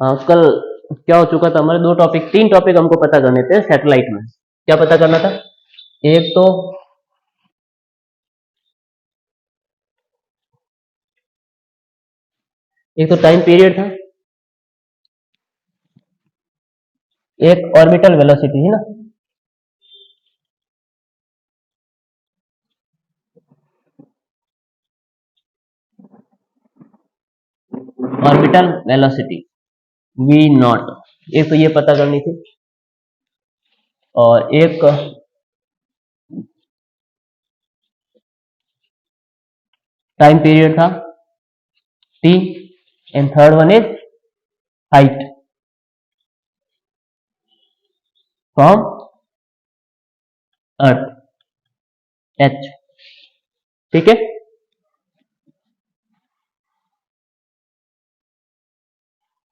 कल क्या हो चुका था हमारे, 2 टॉपिक 3 टॉपिक हमको पता करने थे सैटेलाइट में। क्या पता करना था? एक तो टाइम पीरियड था, एक ऑर्बिटल वेलोसिटी थी ना। ऑर्बिटल वेलोसिटी v नॉट, एक तो ये पता करनी थी, और एक टाइम पीरियड था t, and third one is height from earth, h। ठीक है,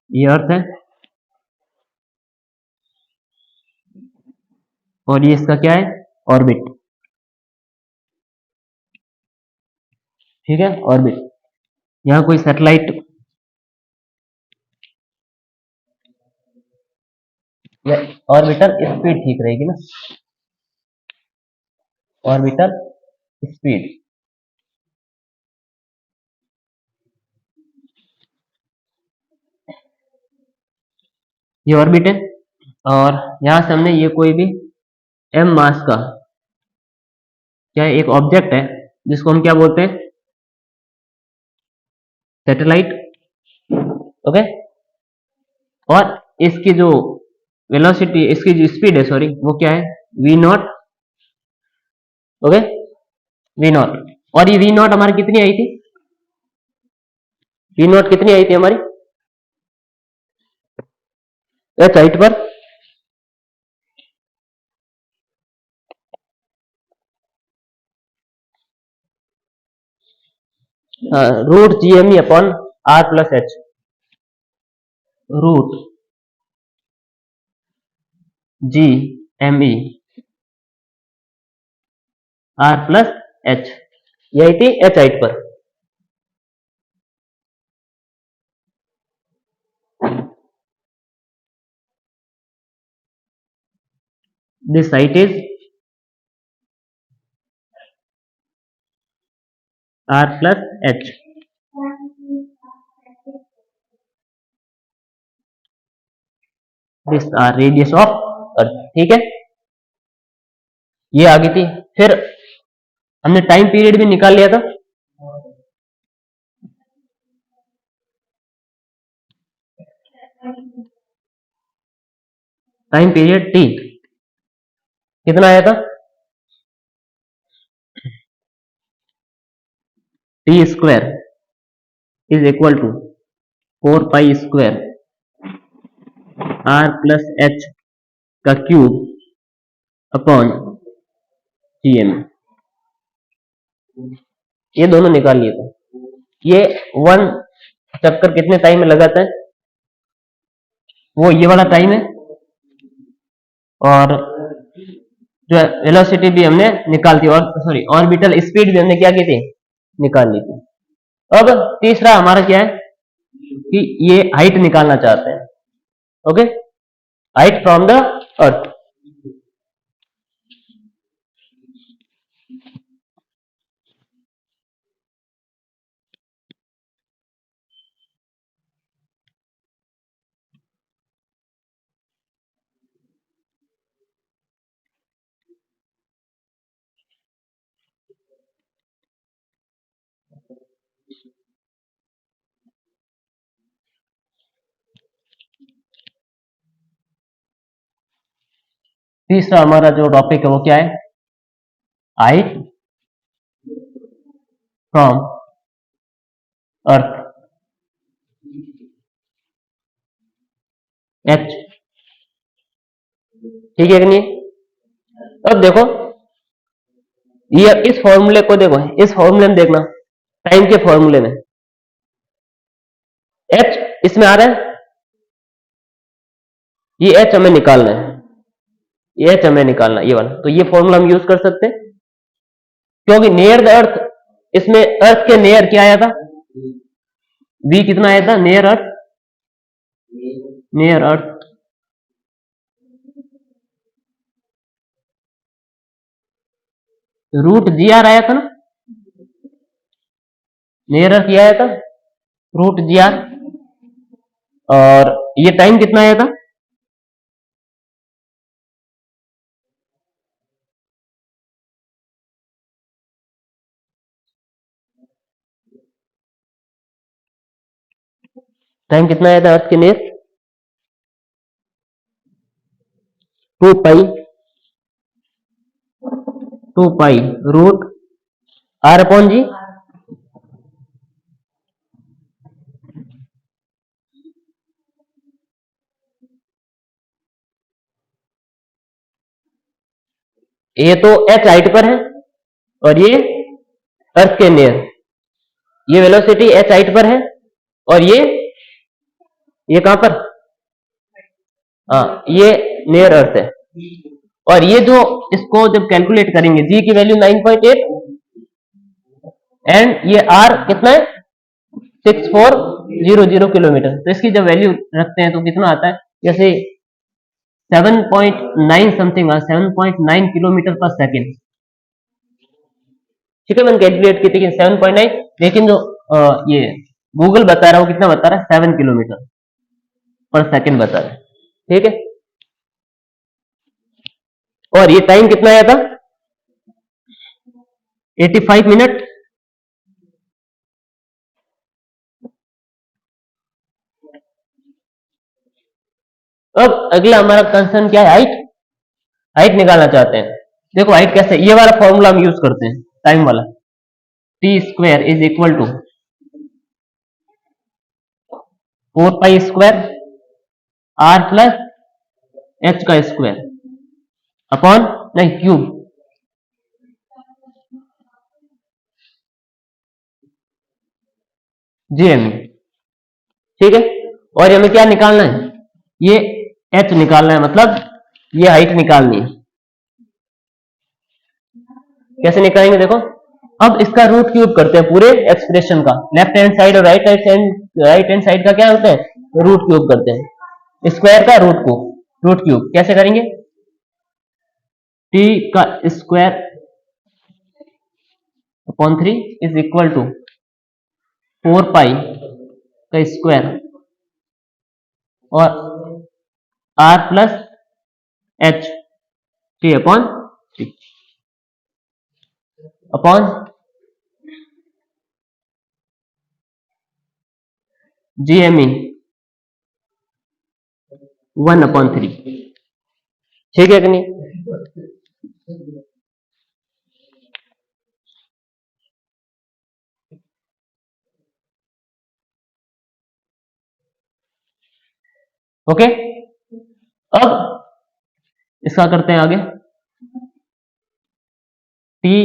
ये अर्थ है और ये इसका क्या है, ऑर्बिट। ठीक है, ऑर्बिट। यहाँ कोई सैटेलाइट या ऑर्बिटल स्पीड ठीक रहेगी ना, ऑर्बिटल स्पीड। ये ऑर्बिट है, और यहां से हमने ये कोई भी m मास का क्या है, एक ऑब्जेक्ट है जिसको हम क्या बोलते हैं, सैटेलाइट। ओके, और इसकी जो वेलोसिटी, इसकी जो स्पीड है, सॉरी, वो क्या है, v not. Okay, v not. और ये v नॉट हमारी कितनी आई थी, v नॉट कितनी आई थी हमारी h हाइट पर, root G M E upon R plus H, root G M E R plus H, ये आई थी एच हाइट पर। This height is R plus H. This R radius of Earth. ठीक है, ये आ गई थी। फिर हमने टाइम पीरियड भी निकाल लिया था, टाइम पीरियड टी कितना आया था, T square is equal to 4 pi square R plus H का क्यूब अपॉन जी एम। ये दोनों निकाल लिए थे। ये 1 चक्कर कितने टाइम में लगाता है, वो ये वाला टाइम है, और जो वेलोसिटी भी हमने निकाल दी, और सॉरी ऑर्बिटल स्पीड भी हमने क्या की थी, निकाल ली थी। अब तीसरा हमारा क्या है कि ये हाइट निकालना चाहते हैं। Okay, height from the earth. तीसरा हमारा जो टॉपिक है वो क्या है, हाइट फ्रॉम अर्थ, एच। ठीक है कि नहीं? अब देखो, ये इस फॉर्मूले को देखो, इस फॉर्मूले में देखना, टाइम के फॉर्मूले में एच इसमें आ रहा है, ये एच हमें निकालना है, ये एच हमें निकालना है, ये वाला। तो ये फॉर्मूला हम यूज कर सकते हैं, क्योंकि नियर द अर्थ, इसमें अर्थ के नियर क्या आया था, v कितना आया था near Earth, near Earth root G R आया था ना, नियर अर्थ ये आया था रूट जी आर, और ये टाइम कितना आया था? टाइम कितना आया था अर्थ के near? 2 pi, 2 pi root R upon G, ये तो एच हाइट पर है और ये अर्थ के नियर, ये वेलोसिटी एच हाइट पर है और ये कहां पर? हाँ, ये नियर अर्थ है। और ये जो इसको जब कैलकुलेट करेंगे, जी की वैल्यू 9.8 एंड ये आर कितना है? 6400 किलोमीटर। तो इसकी जब वैल्यू रखते हैं तो कितना आता है? जैसे 7.9 समथिंग, 7.9 किलोमीटर पर सेकेंड। ठीक है, मैंने कैलकुलेट की थी कि 7.9, लेकिन जो ये गूगल बता रहा है वो कितना बता रहा है? 7 किलोमीटर पर सेकेंड बता रहा है। ठीक है, और ये टाइम कितना आया था? 85 मिनट। अब अगला हमारा कंसर्न क्या है? हाइट। हाइट निकालना चाहते हैं। देखो हाइट कैसे, ये वाला फॉर्मूला हम यूज करते हैं, टाइम वाला। T square is equal to 4 pi square R plus H का स्क्वायर अपॉन, नहीं क्यूब, जीएम। ठीक है, और हमें क्या निकालना है? ये एच निकालना है, मतलब ये हाइट निकालनी है। कैसे निकालेंगे देखो, अब इसका रूट क्यूब करते हैं पूरे एक्सप्रेशन का। लेफ्ट हैंड साइड और राइट हैंड साइड का क्या होता है? रूट क्यूब करते हैं। स्क्वायर का रूट क्यूब कैसे करेंगे? टी का square upon 3 is equal to 4 pi का स्क्वायर और R plus H T upon 3 upon GME 1/3। ठीक है कि नहीं? ओके, अब इसका करते हैं आगे। टी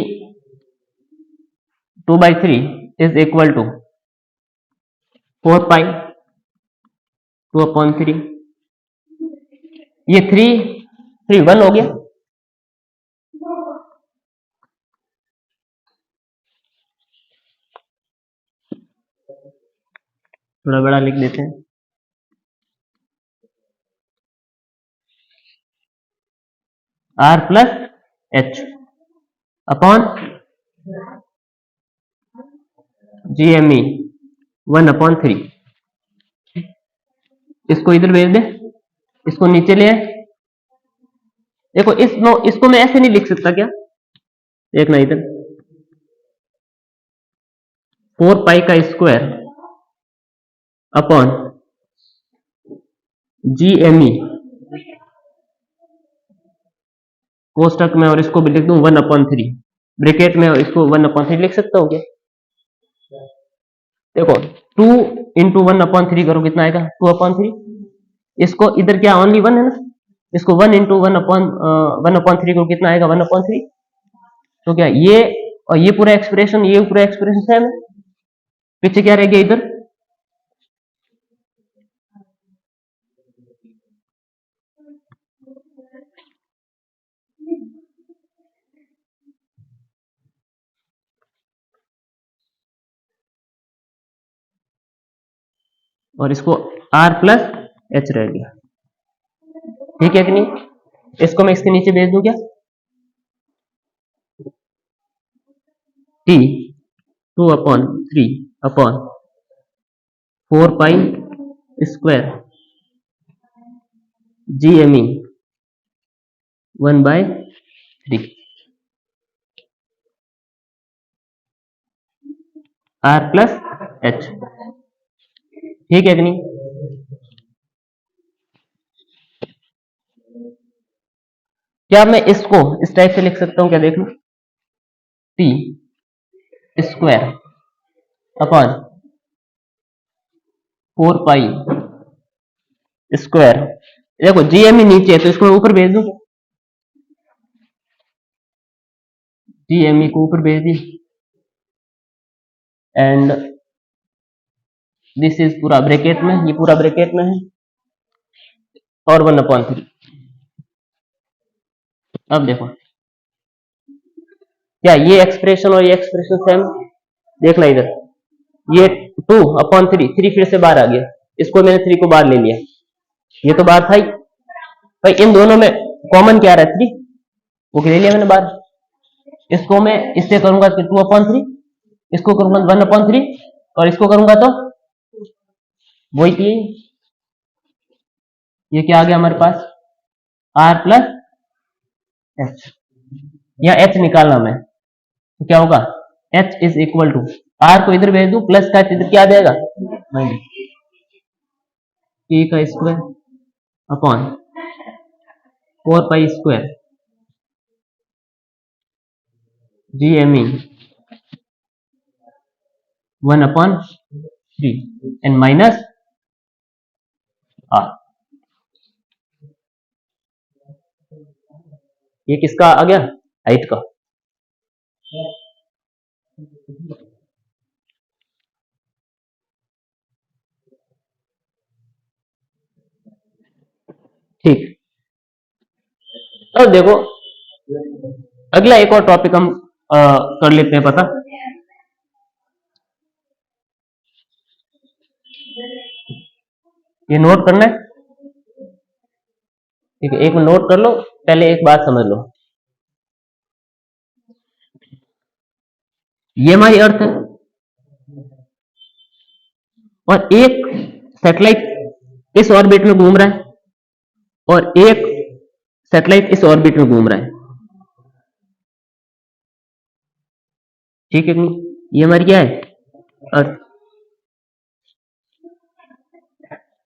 2/3 इज इक्वल टू 4 पाई 2/3। ये 3 1 हो गया। थोड़ा बड़ा लिख देते हैं। R plus H upon GME 1/3। इसको इधर भेज दे, इसको नीचे ले आए। देखो इसको मैं ऐसे नहीं लिख सकता क्या? देखना इधर, 4 पाई का स्क्वायर अपॉन जीएमई कोष्टक में, और इसको भी लिख दूं 1/3 ब्रैकेट में, और इसको 1/3 लिख सकता हूं क्या? देखो 2 इंटू 1/3 करो, कितना आएगा? 2/3। इसको इधर क्या ओनली 1 है ना, इसको 1 इंटू 1/3 करो, कितना आएगा? 1/3। तो क्या ये और ये पूरा एक्सप्रेशन सेम है। पीछे क्या रह गया इधर? और इसको आर प्लस एच रह गया। ठीक है कि नहीं? इसको मैं इसके नीचे भेज दूं क्या? T 2/3/4 pi G M E 1/3 R plus H. ठीक है कि नहीं? क्या मैं इसको इस टाइप से लिख सकता हूं क्या? देख लो, T square upon 4 pi square. देखो जीएमई नीचे है तो इसको ऊपर भेज दूं, जीएमई को ऊपर भेज दी, एंड दिस इज पूरा ब्रैकेट में, ये पूरा ब्रैकेट में है, और 1/3। अब देखो क्या ये एक्सप्रेशन और ये एक्सप्रेशन सेम? देखना इधर, ये 2/3, 3 फिर से बाहर आ गया, इसको मैंने 3 को बाहर ले लिया, ये तो बाहर था ही भाई। इन दोनों में कॉमन क्या रहा है? 3, वो ले लिया मैंने बाहर। इसको मैं इससे करूंगा 2/3, इसको करूंगा 1/3, और इसको करूंगा तो वही थी। ये क्या आ गया हमारे पास? R plus H. या एच निकालना मैं, तो क्या होगा? H is equal to, R को इधर भेज दू, प्लस का इधर क्या आ जाएगा? ए का square upon 4 pi square G M E 1/3 and minus R. ये किसका आ गया? हाइट का। ठीक, अब देखो अगला एक और टॉपिक हम कर लेते हैं पता। ये नोट करना है, ठीक है? एक नोट कर लो, पहले एक बात समझ लो, ये हमारी अर्थ है और एक सैटेलाइट इस ऑर्बिट में घूम रहा है और एक सैटेलाइट इस ऑर्बिट में घूम रहा है। ठीक है नहीं? ये हमारी क्या है? अर्थ।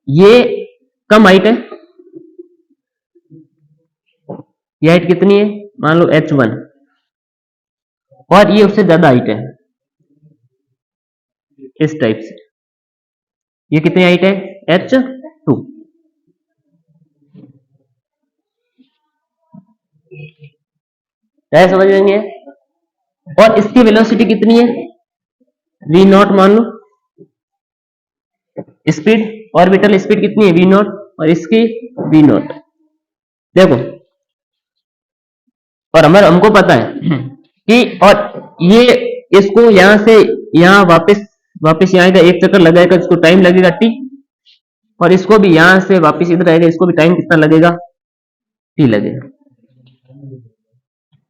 ये कम हाइट है, ये हाइट कितनी है? मान लो h1, और ये उससे ज्यादा हाइट है इस टाइप से। ये कितनी हाइट है? h2। क्या समझ लेंगे? और इसकी वेलोसिटी कितनी है? v नॉट मान लो, स्पीड, ऑर्बिटल स्पीड कितनी है? v नॉट, और इसकी v नॉट। देखो, और हमको पता है कि, और ये इसको यहां से यहां वापस वापस यहाँ आएगा, एक चक्कर लगाएगा, इसको टाइम लगेगा t, और इसको भी यहां से वापस इधर आएगा, इसको भी टाइम कितना लगेगा? t लगेगा।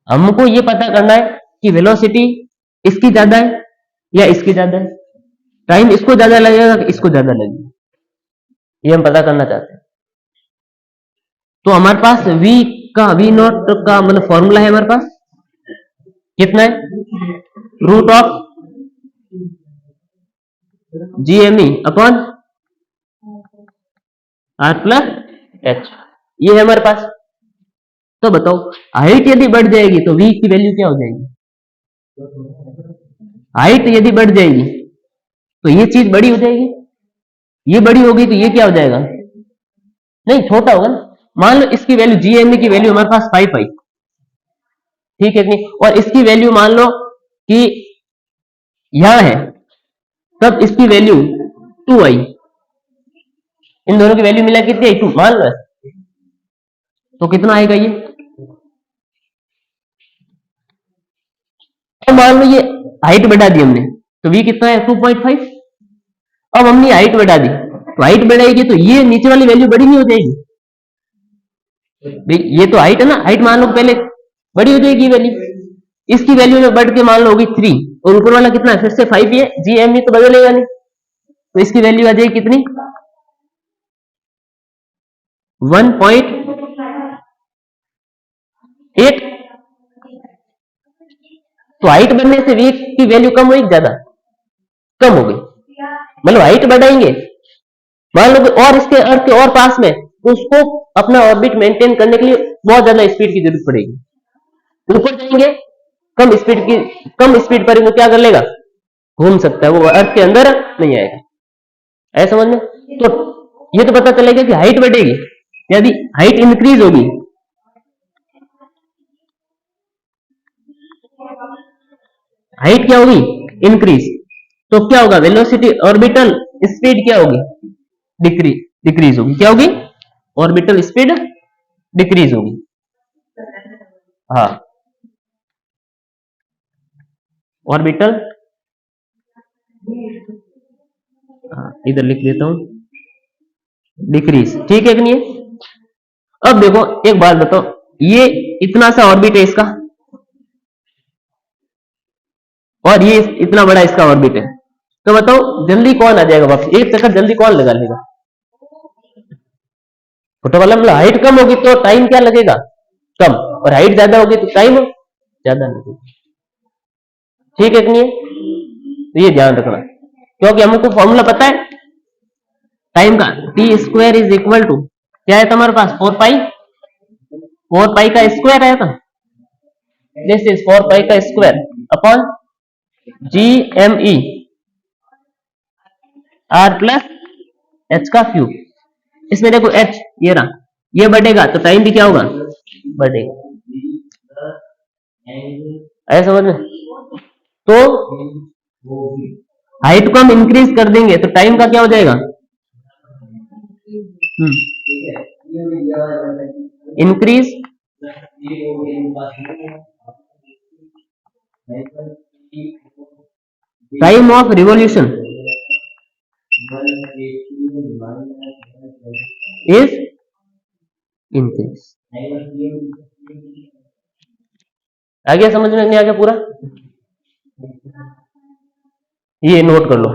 हमको ये पता करना है कि वेलोसिटी इसकी ज्यादा है या इसकी ज्यादा है, टाइम इसको ज्यादा लगेगा कि इसको ज्यादा लगेगा, ये हम पता करना चाहते हैं। तो हमारे पास v नॉट का मतलब फॉर्मूला है हमारे पास कितना है? Root of G M E upon R plus H, ये है हमारे पास। तो बताओ, हाइट यदि बढ़ जाएगी तो v की वैल्यू क्या हो जाएगी? हाइट यदि बढ़ जाएगी तो ये चीज बड़ी हो जाएगी, ये बड़ी होगी तो ये क्या हो जाएगा? नहीं, छोटा होगा ना। मान लो इसकी वैल्यू जीएमई की वैल्यू हमारे पास 5 आई, ठीक है नहीं? और इसकी वैल्यू मान लो कि यहां है, तब इसकी वैल्यू 2 आई, इन दोनों की वैल्यू मिला कितनी आई? 2 मान लो, तो कितना आएगा ये? तो मान लो ये हाइट बढ़ा दी हमने, तो v कितना है? 2.5। अब हमने हाइट बढ़ा दी तो हाइट बढ़ेगी तो ये नीचे वाली वैल्यू बड़ी नहीं हो जाएगी? ये तो हाइट है ना, हाइट मान लो पहले बड़ी हो जाएगी वैल्यू, इसकी वैल्यू में बढ़ के मान लो होगी 3, और ऊपर वाला कितना है फिर से 5 है, GME तो बदलेगा नहीं, तो इसकी वैल्यू आ जाएगी कितनी? 1.8। तो हाइट बढ़ने से v की वैल्यू कम हुई ज्यादा? कम हो गई। मतलब हाइट बढ़ाएंगे मान लो और इसके अर्थ के और पास में, तो उसको अपना ऑर्बिट मेंटेन करने के लिए बहुत ज्यादा स्पीड की जरूरत पड़ेगी। ऊपर जाएंगे कम स्पीड पर वो क्या कर लेगा, घूम सकता है, वो अर्थ के अंदर नहीं आएगा। ऐसा समझ में? तो ये तो पता चलेगा कि हाइट बढ़ेगी, यदि हाइट इंक्रीज होगी, हाइट क्या होगी? इंक्रीज, तो क्या होगा? वेलोसिटी ऑर्बिटल स्पीड क्या होगी? डिक्रीज होगी। क्या होगी? ऑर्बिटल स्पीड डिक्रीज होगी। हाँ, ऑर्बिटल, इधर लिख देता हूं, डिक्रीज। ठीक है कि नहीं है? अब देखो एक बात बताओ, ये इतना सा ऑर्बिट है इसका, और ये इतना बड़ा इसका ऑर्बिट है, तो बताओ जल्दी कौन आ जाएगा वापस? एक चक्कर जल्दी कौन लगा लेगा? छोटा वाला। मतलब हाइट कम होगी तो टाइम क्या लगेगा? कम, और हाइट ज्यादा होगी तो टाइम ज्यादा लगेगा। ठीक है कि नहीं है? तो ये ध्यान रखना, क्योंकि हमको फॉर्मूला पता है टाइम का, t² इज इक्वल टू क्या है तुम्हारे पास? 4 पाई का स्क्वायर है, दिस इज 4 पाई का square upon GME R plus h का क्यूब। इसमें देखो h ये रहा, ये बढ़ेगा तो टाइम भी क्या होगा? बढ़ेगा। ऐसा समझ में? तो हाइट को हम इंक्रीज कर देंगे तो टाइम का क्या हो जाएगा? Increase time of revolution is increase. आ गया समझ में? नहीं आ गया पूरा? ये नोट कर लो।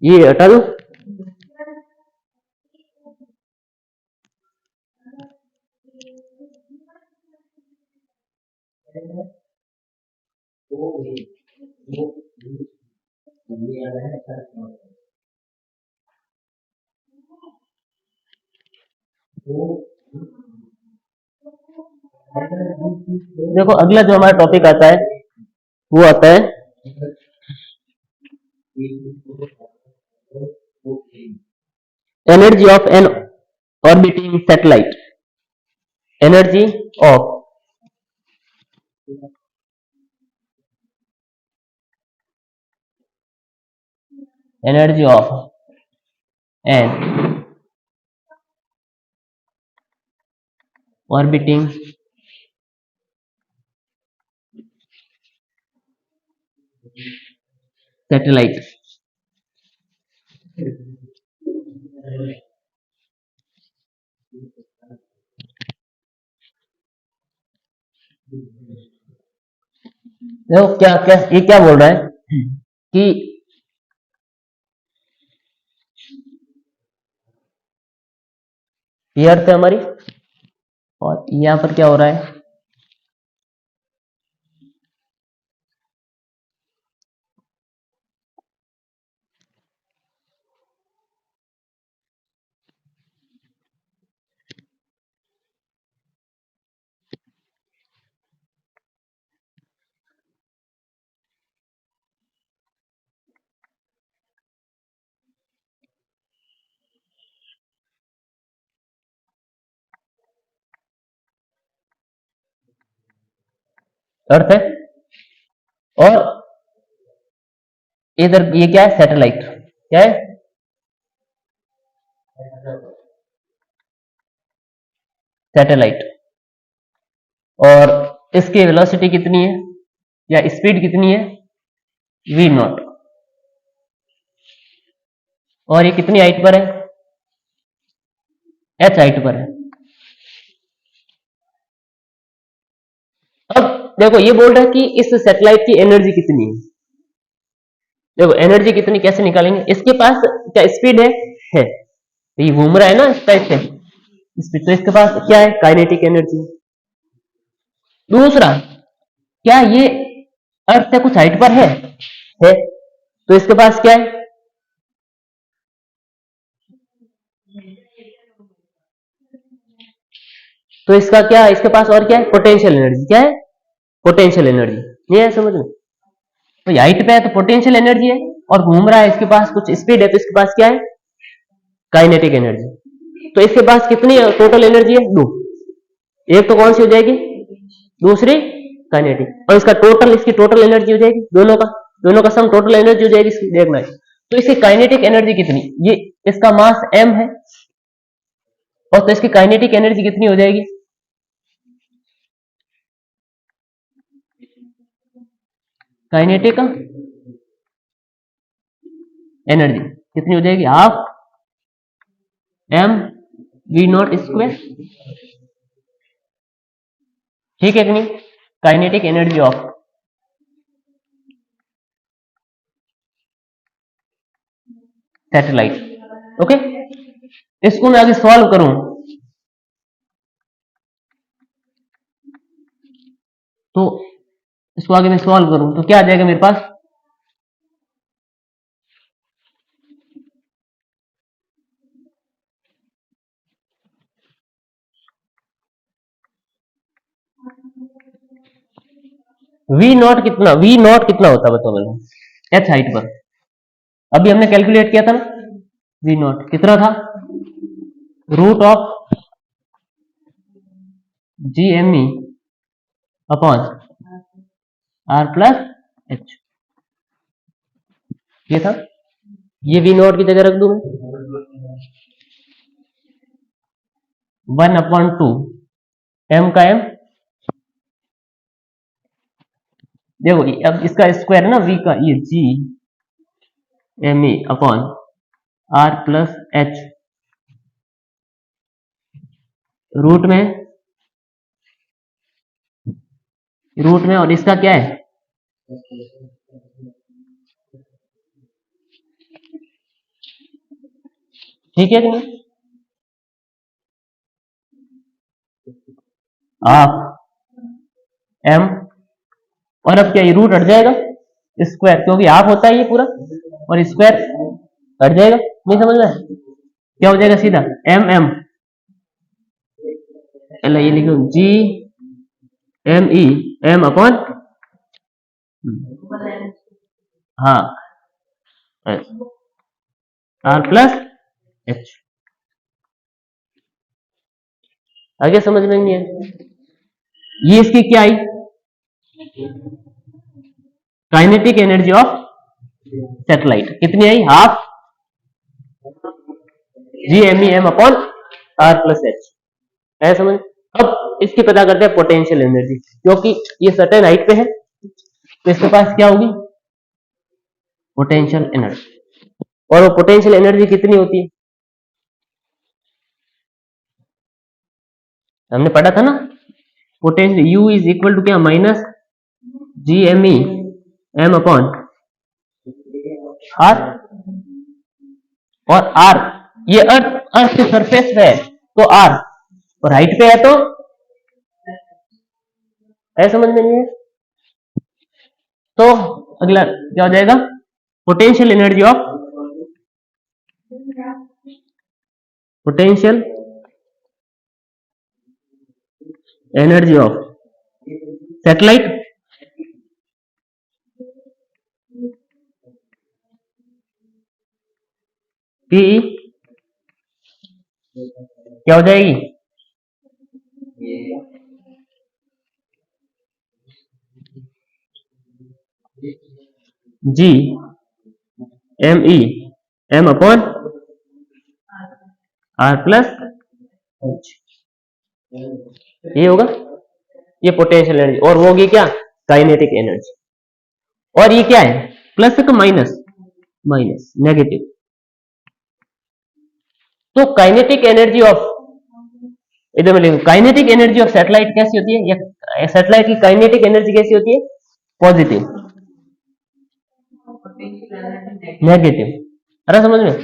ये हटा दो। देखो अगला जो हमारा टॉपिक आता है वो आता है energy of an orbiting satellite. Energy of energy of an orbiting satellite. देखो क्या क्या ये क्या बोल रहा है कि ये अर्थ है हमारी, और यहां पर क्या हो रहा है, अर्थ है, और इधर ये क्या है, सैटेलाइट। क्या है, सैटेलाइट। और इसकी वेलोसिटी कितनी है या स्पीड कितनी है, वी नॉट। और ये कितनी हाइट पर है, एच हाइट पर है। अब देखो ये बोल रहा है कि इस सैटेलाइट की एनर्जी कितनी है। देखो एनर्जी कितनी कैसे निकालेंगे, इसके पास क्या स्पीड है, तो ये घूम रहा है ना इस टाइप से स्पीड, तो इसके पास क्या है, काइनेटिक एनर्जी। दूसरा, क्या ये अर्थ से कुछ हाइट पर है, तो इसके पास क्या है, तो इसका क्या है, इसके पास और क्या है, पोटेंशियल एनर्जी। क्या है, पोटेंशियल एनर्जी। नहीं है समझ में, तो हाइट पे है तो पोटेंशियल एनर्जी है, और घूम रहा है इसके पास कुछ स्पीड है, तो इसके पास क्या है, काइनेटिक एनर्जी। तो इसके पास कितनी टोटल एनर्जी है, दो। एक तो कौन सी हो जाएगी, दूसरी काइनेटिक, और इसका टोटल, इसकी टोटल एनर्जी हो जाएगी, दोनों का सम टोटल एनर्जी हो जाएगी इसकी, देखना है। तो इसकी काइनेटिक एनर्जी कितनी, ये इसका मास m है, और तो इसकी काइनेटिक एनर्जी कितनी हो जाएगी, काइनेटिक एनर्जी कितनी हो जाएगी, half m v not square. ठीक है कि नहीं, kinetic energy of satellite. Okay, इसको मैं आगे सॉल्व करूं, तो इसको आगे मैं सॉल्व करूं तो क्या आ जाएगा मेरे पास, वी नॉट कितना होता है बताओ मेरे, एच हाइट पर। अभी हमने कैलकुलेट किया था ना, वी नॉट कितना था, root of G M E upon R plus H, ये था। ये वी नॉट की जगह रख दूं मैं, 1/2 एम का एम। देखो अब इसका स्क्वायर है ना वी का, ये G M E upon R plus H, root में और इसका क्या है, ठीक है कि नहीं, हाफ एम, और अब क्या ये रूट हट जाएगा, स्क्वायर, क्योंकि हाफ होता है ये पूरा, और स्क्वायर हट जाएगा। नहीं समझ में, क्या हो जाएगा सीधा, एम एम, ये लिखो G M E, M upon, हाँ आर प्लस एच। आगे समझ में नहीं है, ये इसकी क्या आई, काइनेटिक एनर्जी ऑफ सैटेलाइट कितनी आई, half GMEM upon R plus H, है समझ। अब इसकी पता करते हैं पोटेंशियल एनर्जी, क्योंकि ये सर्टेन हाइट पे है तो इसके पास क्या होगी, पोटेंशियल एनर्जी। और वो पोटेंशियल एनर्जी कितनी होती है, हमने पढ़ा था ना, potential U is equal to क्या, माइनस GMEM अपॉन R। और R ये अर्थ के सरफेस पे है तो R, और हाइट पे है तो, है समझ में नहीं है। तो अगला क्या हो जाएगा, potential energy of satellite P क्या हो जाएगी, GMEM upon R plus H, ये होगा, ये पोटेंशियल एनर्जी। और वो होगी क्या, काइनेटिक एनर्जी। और ये क्या है, प्लस है तो माइनस, माइनस नेगेटिव। तो काइनेटिक एनर्जी ऑफ, इधर में लिखो, काइनेटिक एनर्जी ऑफ सैटेलाइट कैसी होती है, या सैटेलाइट की काइनेटिक एनर्जी कैसी होती है, पॉजिटिव, नेगेटिव, अरे समझ में।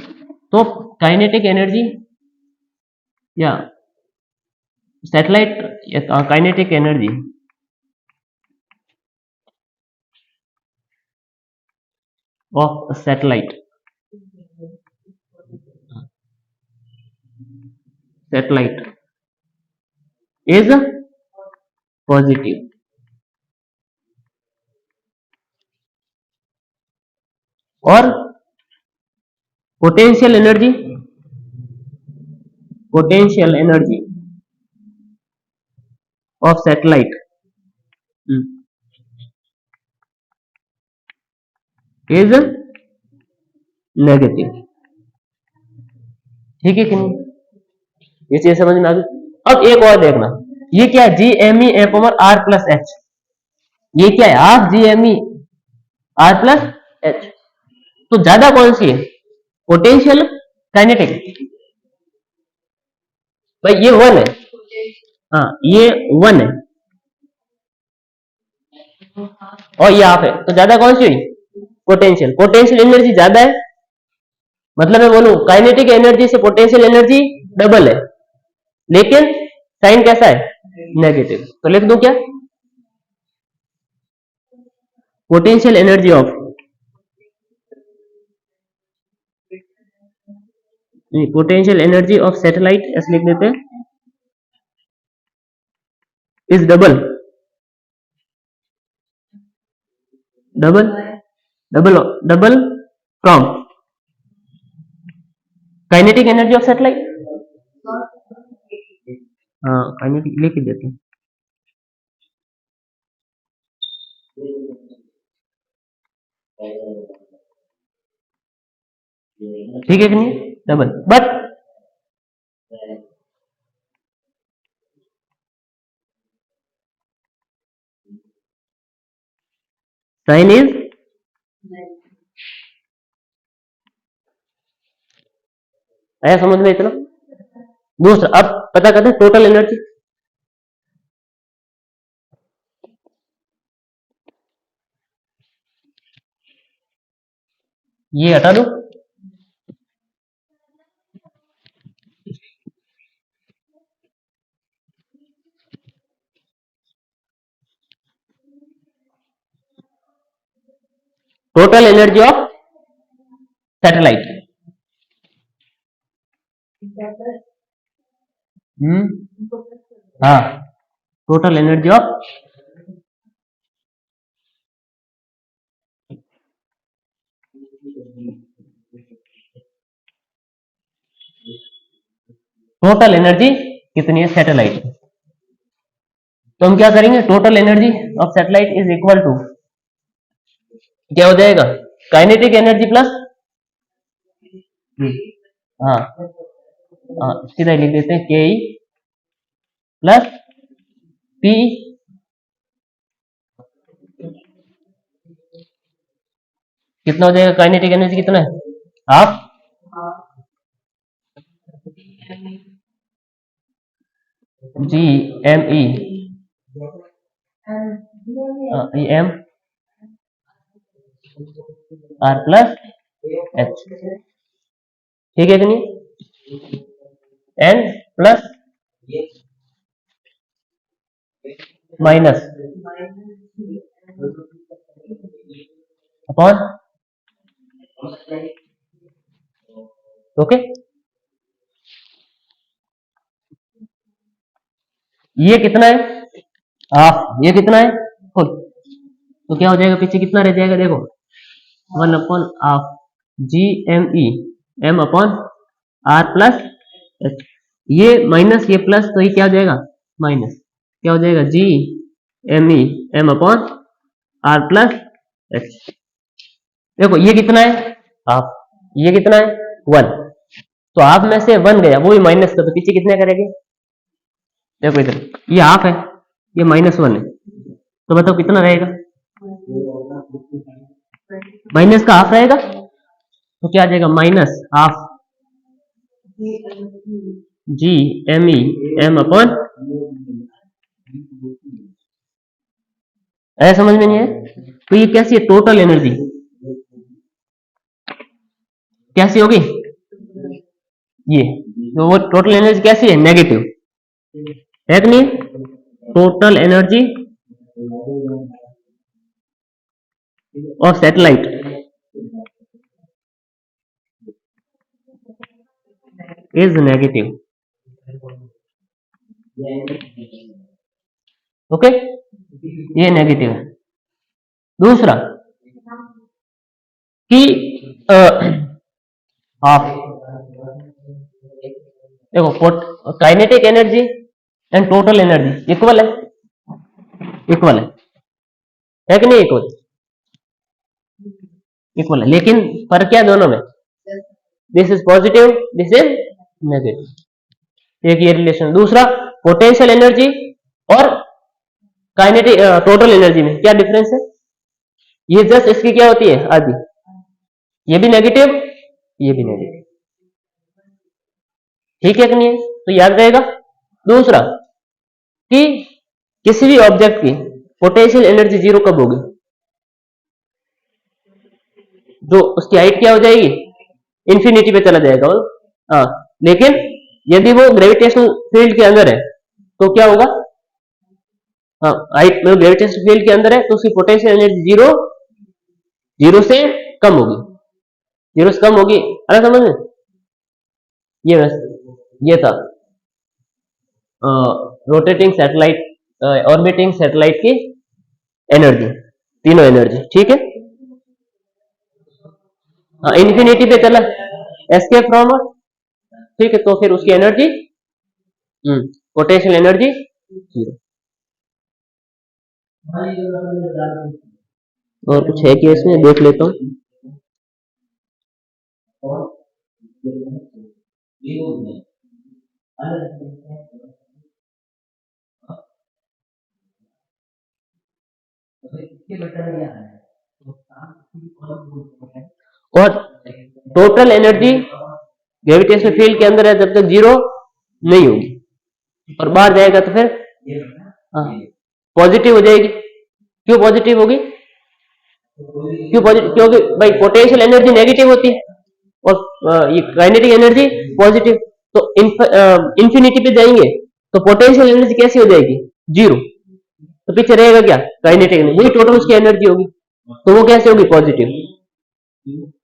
तो काइनेटिक एनर्जी या satellite, kinetic energy of satellite is positive. और potential energy of satellite is negative. ठीक है कि नहीं, ये चीज समझ में आ गई। अब एक और देखना, ये क्या है, GMEM over R plus H, ये क्या है, हाफ GMER प्लस एच। तो ज्यादा कौन सी है, पोटेंशियल, काइनेटिक, भाई ये 1 है, हाँ ये 1 है और ये हाफ है, तो ज्यादा कौन सी हुई, पोटेंशियल। पोटेंशियल एनर्जी ज्यादा है, मतलब मैं बोलूं काइनेटिक एनर्जी से पोटेंशियल एनर्जी डबल है, लेकिन साइन कैसा है, नेगेटिव। तो लिख दूं क्या, potential energy of, potential energy of satellite ऐसे लिख देते हैं, is double from kinetic energy of satellite. हाँ काइनेटिक लिख देते हैं, ठीक है कि नहीं, डबल, बट साइन इज आया समझ में इतना। दूसरा अब पता करते हैं टोटल एनर्जी, ये हटा दो, टोटल एनर्जी ऑफ सैटेलाइट, हाँ टोटल एनर्जी ऑफ कितनी है सैटेलाइट। तो हम क्या करेंगे, total energy of satellite is equal to क्या हो जाएगा, काइनेटिक एनर्जी प्लस, हाँ हाँ सीधा लिख देते हैं के ई प्लस पी, कितना हो जाएगा? काइनेटिक एनर्जी कितना है? Half G M E M R plus H, ठीक है कि नहीं? N plus minus upon, okay. ये कितना है? हाफ। ये कितना है? फुल। तो क्या हो जाएगा? पीछे कितना रह जाएगा? देखो 1 upon half G M E M upon R plus H, ये माइनस ये प्लस, तो ये क्या हो जाएगा? माइनस। क्या हो जाएगा? G M E M upon R plus H. देखो ये कितना है? हाफ। ये कितना है? 1। तो हाफ में से 1 गया, वो भी माइनस का, तो पीछे कितने करेंगे? देखो इधर ये हाफ है, ये -1 है, तो बताओ कितना रहेगा? माइनस का हाफ रहेगा, तो क्या आ जाएगा? Minus half G M E M upon, ऐसा समझ में नहीं है? तो ये कैसी है? टोटल एनर्जी कैसी होगी? ये तो वो टोटल एनर्जी कैसी है? नेगेटिव है कि नहीं? Total energy of satellite is negative, okay, ये नेगेटिव है। दूसरा कि हाफ, देखो kinetic energy and total energy equal है, इक्वल है कि नहीं? इक्वल, इक्वल है, लेकिन फर्क क्या है दोनों में? This is positive, this is negative, एक ये रिलेशन। दूसरा पोटेंशियल एनर्जी और काइनेटिक टोटल एनर्जी में क्या डिफरेंस है? ये जस्ट इसकी क्या होती है? आधी, ये भी नेगेटिव, ये भी नेगेटिव, ठीक है कि नहीं? तो याद रहेगा। दूसरा कि किसी भी ऑब्जेक्ट की पोटेंशियल एनर्जी 0 कब होगी? जो उसकी हाइट क्या हो जाएगी? इंफिनिटी पे चला जाएगा, हाँ। लेकिन यदि वो ग्रेविटेशनल फील्ड के अंदर है तो क्या होगा? हाँ, हाइट मतलब ग्रेविटेशनल फील्ड के अंदर है तो उसकी पोटेंशियल एनर्जी 0 से कम होगी, 0 से कम होगी। अरे समझ में? ये था रोटेटिंग सैटेलाइट, ऑर्बिटिंग सैटेलाइट की एनर्जी, तीनों एनर्जी, ठीक है। इंफिनिटी पे चला, एस्केप फ्रॉम, ठीक है, तो फिर उसकी एनर्जी पोटेंशियल एनर्जी 0। और कुछ है कि इसमें? देख लेता हूँ। और टोटल एनर्जी ग्रेविटेशनल फील्ड के अंदर है जब तक 0 नहीं होगी, और बाहर जाएगा तो फिर पॉजिटिव हो जाएगी। क्यों पॉजिटिव होगी? क्यों पॉजिटिव? क्योंकि भाई पोटेंशियल एनर्जी नेगेटिव होती है और ये काइनेटिक एनर्जी पॉजिटिव, तो इंफिनिटी पे जाएंगे तो पोटेंशियल एनर्जी कैसी हो जाएगी? 0। तो पीछे रहेगा क्या? काइनेटिक एनर्जी, वही टोटल उसकी एनर्जी होगी, तो वो कैसे होगी? पॉजिटिव,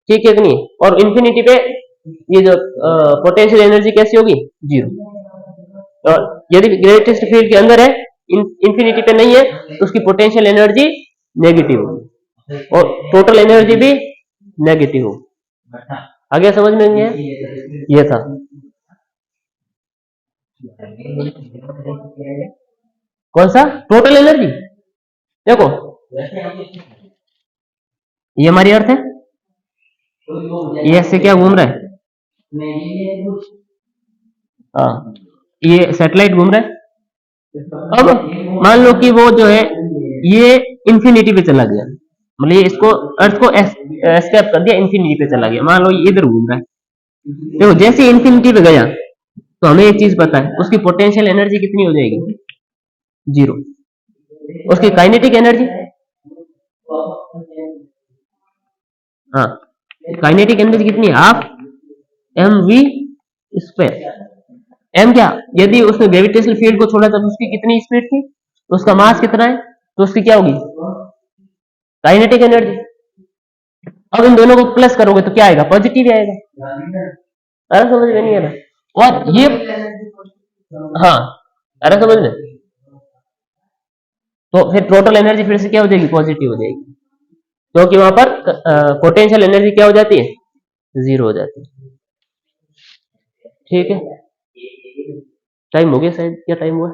ठीक है कि नहीं? और इंफिनिटी पे ये जो पोटेंशियल एनर्जी कैसी होगी? 0। और यदि ग्रेविटेशनल फील्ड के अंदर है, इंफिनिटी पे नहीं है, तो उसकी पोटेंशियल एनर्जी नेगेटिव होगी और टोटल एनर्जी भी नेगेटिव होगी। आगे समझ में नहीं है? ये था कौन सा? Total energy. देखो ये हमारी अर्थ है, ये ऐसे क्या घूम रहा है? हाँ, ये सैटेलाइट घूम रहा है। अब मान लो कि वो जो है ये इंफिनिटी पे चला गया, मतलब ये इसको अर्थ को एस्केप कर दिया, इंफिनिटी पे चला गया, मान लो ये इधर घूम रहा है। देखो जैसे इंफिनिटी पे गया तो हमें एक चीज पता है, उसकी पोटेंशियल एनर्जी कितनी हो जाएगी? जीरो। उसकी काइनेटिक एनर्जी, हाँ, काइनेटिक एनर्जी कितनी है? Half M V square. M क्या, यदि उसने ग्रेविटेशनल फील्ड को छोड़ा तब उसकी कितनी स्पीड थी, तो उसका मास कितना है, तो उसकी क्या होगी? Kinetic energy. अब इन दोनों को प्लस करोगे तो क्या आएगा? पॉजिटिव आएगा। अरे समझ में नहीं आ रहा? और ये, हाँ, अरे समझ में, तो फिर टोटल एनर्जी फिर से क्या हो जाएगी? पॉजिटिव हो जाएगी, क्योंकि वहां पर पोटेंशियल एनर्जी क्या हो जाती है? जीरो हो जाती है। ठीक है, टाइम हो गया शायद, क्या टाइम हुआ?